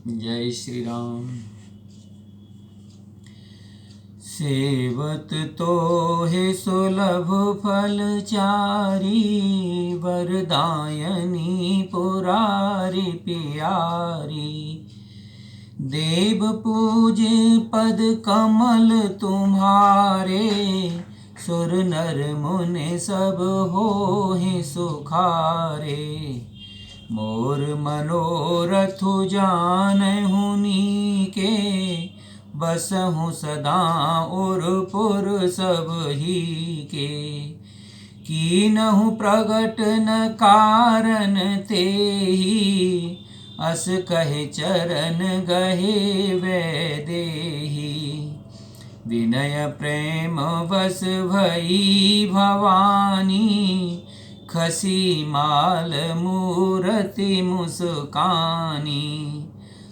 जय श्री राम। सेवत तो है सुलभ फल चारी, वरदायनी पुरारी प्यारी। देव पूजे पद कमल तुम्हारे, सुर नर मुनि सब होहि सुखारे। मोर मनोरथ जानहु नीके, बसहु सदा उरपुर सब ही के। कीनहु प्रगट न कारण तेहि, अस कहे चरण गहे वैदेही। विनय प्रेम वस भई भवानी, खसी माल मूरति मुस्कानी।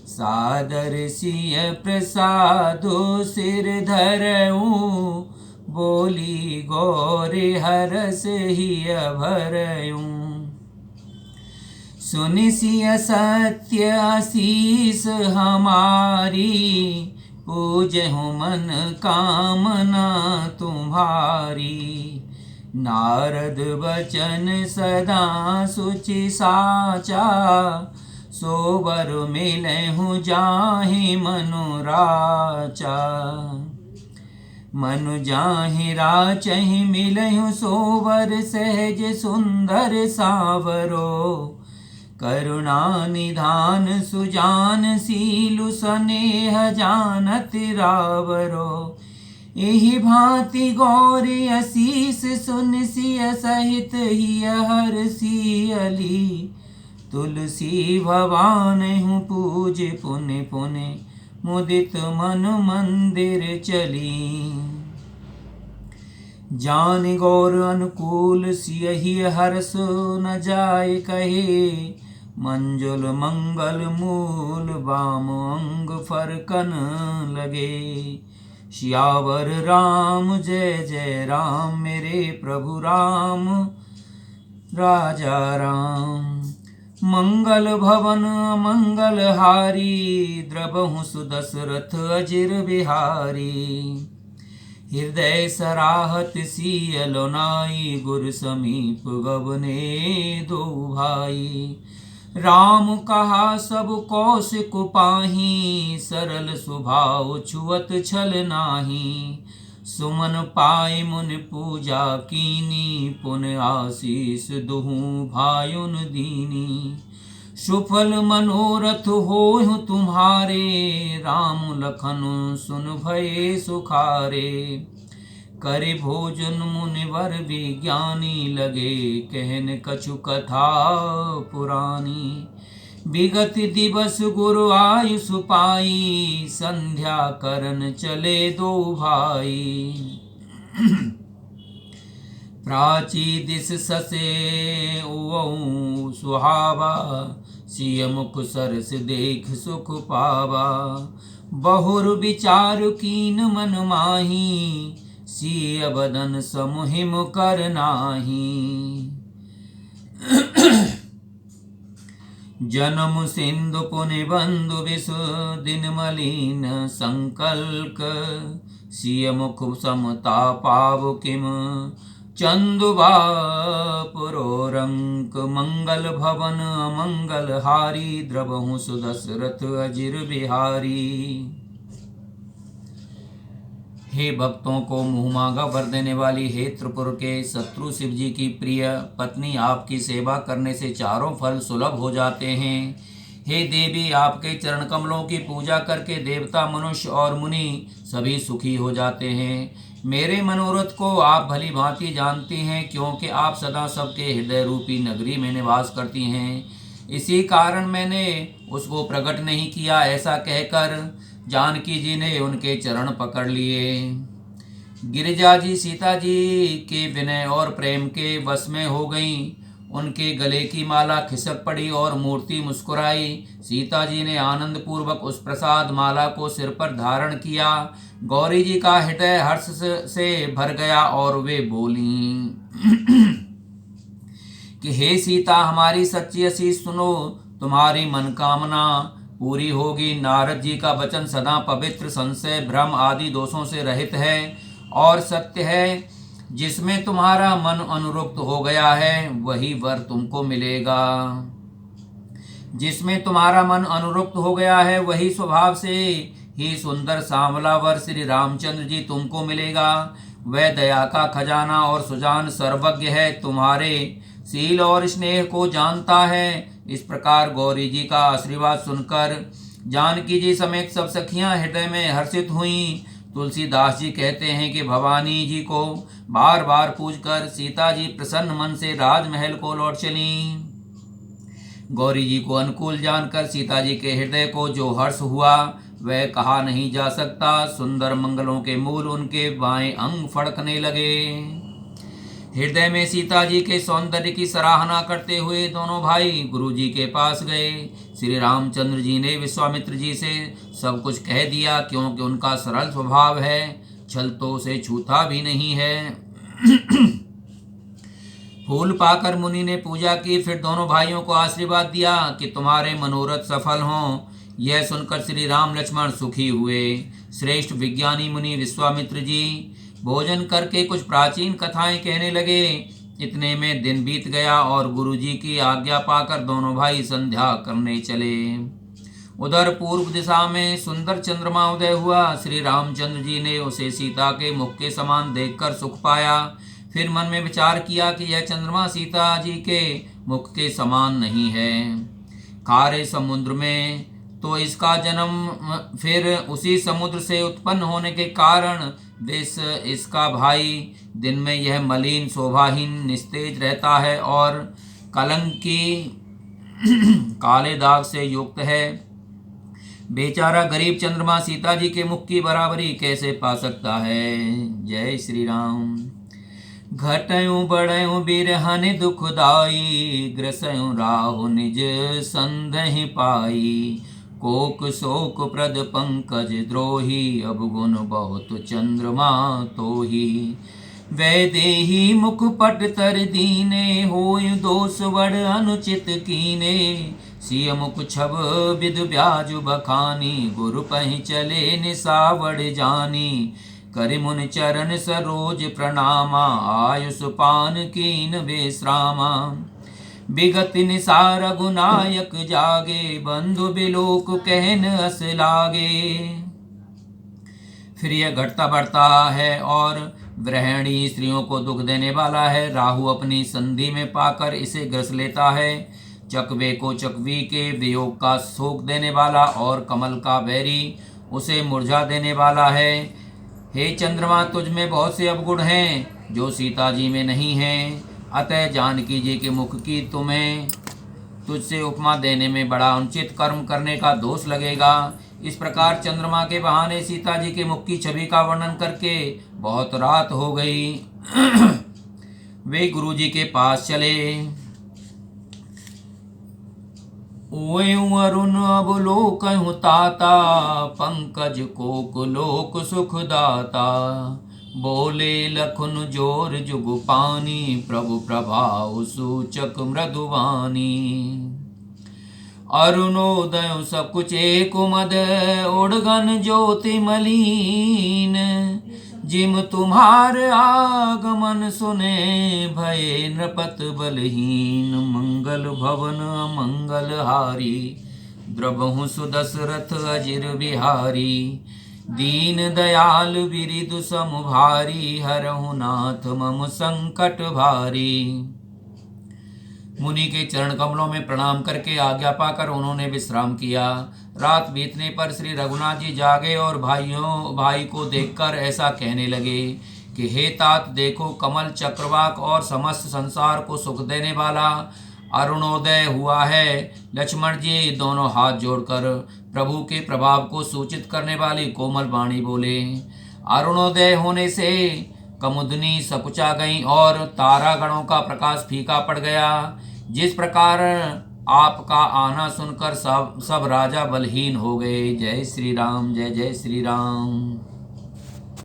सादर सिय प्रसादो सिर धरऊँ, बोली गौरी हरस हिय भरऊँ। सुनि सिय सत्य आशीष हमारी, पूजहु मन कामना तुम्हारी। नारद बचन सदा सुचि साचा, सोबर मिलहु जाहि मनुराचा। मनु जाहि राचहि मिलहु सोबर, सहज सुंदर सावरो। करुणा निधान सुजान सीलु, स्नेह जानत रावरो। एहि भांति गौरी असीस सुन सिय सहित हिय हरसियली। तुलसी भवानहु पूज पुनि पुनि, मुदित मन मंदिर चली। जानि गौर अनुकूल सियहि हरस न जाय कहे। मंजुल मंगल मूल बाम अंग फरकन लगे। सियावर राम जय जय राम, मेरे प्रभु राम राजा राम। मंगल भवन मंगल हारी, द्रबहु सुदशरथ अजिर बिहारी। हृदय सराहत सियलो नाई, गुर समीप गबने दो भाई। राम कहा सब कौशिक पाही, सरल स्वभाव छुअत छल नाही। सुमन पाई मुनि पूजा कीनी, पुन आशीष दुहु भायुन दीनी। सुफल मनोरथ होहु तुम्हारे, राम लखन सुन भये सुखारे। करे भोजन मुनिवर विज्ञानी, लगे कहन कछु कथा पुरानी। विगत दिवस गुरु आयुष पाई, संध्या करन चले दो भाई। प्राची दिस ससे ओऊ सुहावा, सिय मुख सरस देख सुख पावा। बहुर विचार कीन मन माही, सिय बदन समुहिम कर नाही। जन्म सिंधु पुनि बंधु विष, दिन मलिन संकल्क। सिय मुख समता पाव किम, चंदुबा पुरोरंक। मंगल भवन अमंगल हारी, द्रबहु सुदशरथ अजिर बिहारी। हे भक्तों को मुँहमांगा वर देने वाली, हे त्रिपुर के शत्रु शिव जी की प्रिय पत्नी, आपकी सेवा करने से चारों फल सुलभ हो जाते हैं। हे देवी, आपके चरण कमलों की पूजा करके देवता मनुष्य और मुनि सभी सुखी हो जाते हैं। मेरे मनोरथ को आप भली भांति जानती हैं, क्योंकि आप सदा सबके हृदय रूपी नगरी में निवास करती हैं। इसी कारण मैंने उसको प्रकट नहीं किया। ऐसा कहकर जानकी जी ने उनके चरण पकड़ लिए। गिरिजा जी सीता जी के विनय और प्रेम के वश में हो गईं। उनके गले की माला खिसक पड़ी और मूर्ति मुस्कुराई। सीता जी ने आनंद पूर्वक उस प्रसाद माला को सिर पर धारण किया। गौरी जी का हृदय हर्ष से भर गया और वे बोलीं कि हे सीता, हमारी सच्ची आशीष सुनो। तुम्हारी मनोकामना पूरी होगी। नारद जी का वचन सदा पवित्र, संशय भ्रम आदि दोषों से रहित है और सत्य है। जिसमें तुम्हारा मन अनुरक्त हो गया है वही वर तुमको मिलेगा। जिसमें तुम्हारा मन अनुरक्त हो गया है वही स्वभाव से ही सुंदर सांवला वर श्री रामचंद्र जी तुमको मिलेगा। वह दया का खजाना और सुजान सर्वज्ञ है, तुम्हारे शील और स्नेह को जानता है। इस प्रकार गौरी जी का आशीर्वाद सुनकर जानकी जी समेत सब सखियां हृदय में हर्षित हुईं। तुलसीदास जी कहते हैं कि भवानी जी को बार बार पूजकर सीता जी प्रसन्न मन से राजमहल को लौट चलीं। गौरी जी को अनुकूल जानकर सीता जी के हृदय को जो हर्ष हुआ वह कहा नहीं जा सकता। सुंदर मंगलों के मूल उनके बाएं अंग फड़कने लगे। हृदय में सीता जी के सौंदर्य की सराहना करते हुए दोनों भाई गुरु जी के पास गए। श्री रामचंद्र जी ने विश्वामित्र जी से सब कुछ कह दिया, क्योंकि उनका सरल स्वभाव है, छल तो से छूता भी नहीं है। फूल पाकर मुनि ने पूजा की, फिर दोनों भाइयों को आशीर्वाद दिया कि तुम्हारे मनोरथ सफल हों। यह सुनकर श्री राम लक्ष्मण सुखी हुए। श्रेष्ठ विज्ञानी मुनि विश्वामित्र जी भोजन करके कुछ प्राचीन कथाएं कहने लगे। इतने में दिन बीत गया और गुरु जी की आज्ञा पाकर दोनों भाई संध्या करने चले। उधर पूर्व दिशा में सुंदर चंद्रमा उदय हुआ। श्री रामचंद्र जी ने उसे सीता के मुख के समान देखकर सुख पाया। फिर मन में विचार किया कि यह चंद्रमा सीता जी के मुख के समान नहीं है। खारे समुद्र में तो इसका जन्म, फिर उसी समुद्र से उत्पन्न होने के कारण विष इसका भाई। दिन में यह मलिन शोभाहीन निस्तेज रहता है और कलंकी काले दाग से युक्त है। बेचारा गरीब चंद्रमा सीता जी के मुख की बराबरी कैसे पा सकता है। जय श्री राम। घटयूं बढ़यूं बिरहन दुखदाई, ग्रसयूं राहु निज संदेह पाई। कोक शोक प्रद पंकज द्रोही, अवगुण बहुत चंद्रमा तोही। वैदेही मुख पट तर दीने, होय दोष वड़ अनुचित कीने। सिय मुख छब विद ब्याज बखानी, गुरु पहि चले निसावड़ जानी। करि मुनि चरण सरोज प्रणामा, आयुष पान कीन विश्रामा। विगत निसार गुनायक जागे, बंधु बिलोक कहन अस लागे। फिर यह घटता बढ़ता है और गृहिणी स्त्रियों को दुख देने वाला है। राहु अपनी संधि में पाकर इसे ग्रस लेता है। चकवे को चकवी के वियोग का शोक देने वाला और कमल का बैरी उसे मुरझा देने वाला है। हे चंद्रमा, तुझ में बहुत से अवगुण हैं जो सीता जी में नहीं हैं। अतः जानकी जी के मुख की तुम्हें तुझसे उपमा देने में बड़ा अनुचित कर्म करने का दोष लगेगा। इस प्रकार चंद्रमा के बहाने सीता जी के मुख की छवि का वर्णन करके बहुत रात हो गई। वे गुरु जी के पास चले। ओयूं अरुण अवलोकयूं ताता, पंकज कोक लोक सुखदाता। बोले लखुन जोर जुग पानी, प्रभु प्रभाव सूचक मृदुवानी। अरुणोदय सकुच एक मद, उड़गन ज्योति मलीन। जिम तुम्हार आगमन सुने, भये नृपत बलहीन। मंगल भवन मंगल हारी, द्रवहु सुदशरथ अजिर बिहारी। दीन दयाल बिरिदु समभारी, हरहु नाथ मम संकट भारी। मुनि के चरण कमलों में प्रणाम करके आज्ञा पाकर उन्होंने विश्राम किया। रात बीतने पर श्री रघुनाथ जी जागे और भाई को देखकर ऐसा कहने लगे कि हे तात, देखो कमल चक्रवाक और समस्त संसार को सुख देने वाला अरुणोदय हुआ है। लक्ष्मण जी दोनों हाथ जोड़कर प्रभु के प्रभाव को सूचित करने वाली कोमल वाणी बोले। अरुणोदय होने से कमुदनी सकुचा गई और तारागणों का प्रकाश फीका पड़ गया। जिस प्रकार आपका आना सुनकर सब राजा बलहीन हो गए। जय श्री राम, जय जय श्री राम।